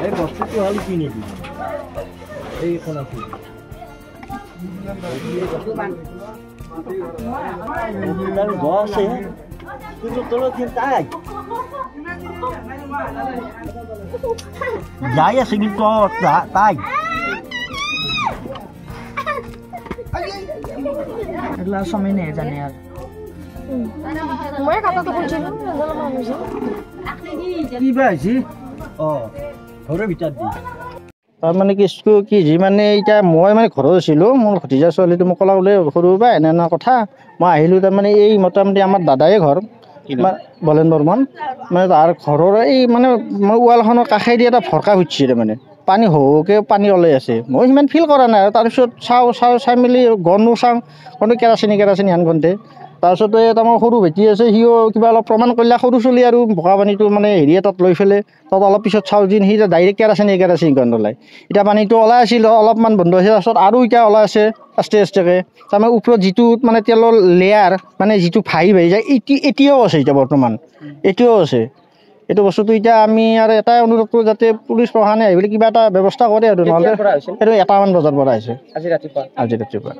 এই বস্তুটো হল কি নেকি এই কোন আছে বসে কিন্তু তোর চিন্তাই যাই আছে কিন্তু তাই এগুলা সময় নেই জানি আর মই কথা তো বলছিলাম কি পাইছি ঘরের ভিতর দি তার মানে কিছু কি যি মানে এটা মই মানে ঘৰত আছিলো মোৰ ভতিজা ছোৱালীটো মোক কলা বোলে সৰু বা এনে কথা মই আহিলো তাৰ মানে এই মোটামুটি আমাৰ দাদায়ে ঘৰ বলেন বৰ্মন মানে তাৰ ঘৰৰ এই মানে ৱালখনৰ কাষেদি এটা ভৰকা উঠিছে তাৰমানে পানী হওকে পানী ওলাই আছে মই সিমান ফিল কৰা নাই আৰু তাৰপিছত চাই মেলি গণো চাওঁ গণো কেৰাচিনী আন গণতে তাৰপিছতে এটা মোৰ সৰু ভাইটি আছে সিও কিবা অলপ প্ৰমাণ কৰিলে সৰু চলি আৰু বোকা পানীটো মানে হেৰি এটাত লৈ ফেলে তাত অলপ পিছত চাওঁ যেন সি ডাইৰেক্ট কেৰাচিনী গন্ধ ওলাই এতিয়া পানীটো ওলাই আছিল অলপমান বন্ধ হৈছে তাৰপিছত আৰু এতিয়া ওলাই আছে আস্তেকে তাৰমানে ওপৰত যিটো মানে তেলৰ লেয়াৰ মানে যিটো ভাহি যায় এতিয়াও আছে এতিয়া বৰ্তমান এতিয়াও আছে এইটো বস্তুটো এতিয়া আমি আৰু এটাই অনুৰোধ কৰোঁ যাতে পুলিচ প্ৰশাসনে আহি কিবা এটা ব্যৱস্থা কৰে আৰু নহ'লে সেইটো 1মান বজাৰ পৰা আহিছে আজি ৰাতিপুৱা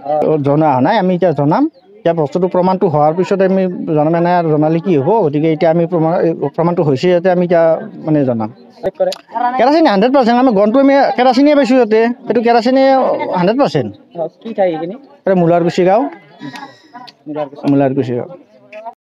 জনোৱা হোৱা নাই আমি এতিয়া জনাম এতিয়া বস্তুটো প্ৰমাণটো হোৱাৰ পিছত আমি জনাম নাই আৰু জনালে কি হ'ব গতিকে এতিয়া আমি প্ৰমাণটো হৈছে যাতে আমি এতিয়া মানে জনাম কেৰাচিনী 100% আমি গণটো আমি কেৰাচিনীয়ে পাইছোঁ ইয়াতে সেইটো কেৰাচিনী 100% কি ঠাই এইখিনি মূলাৰকুছি গাঁও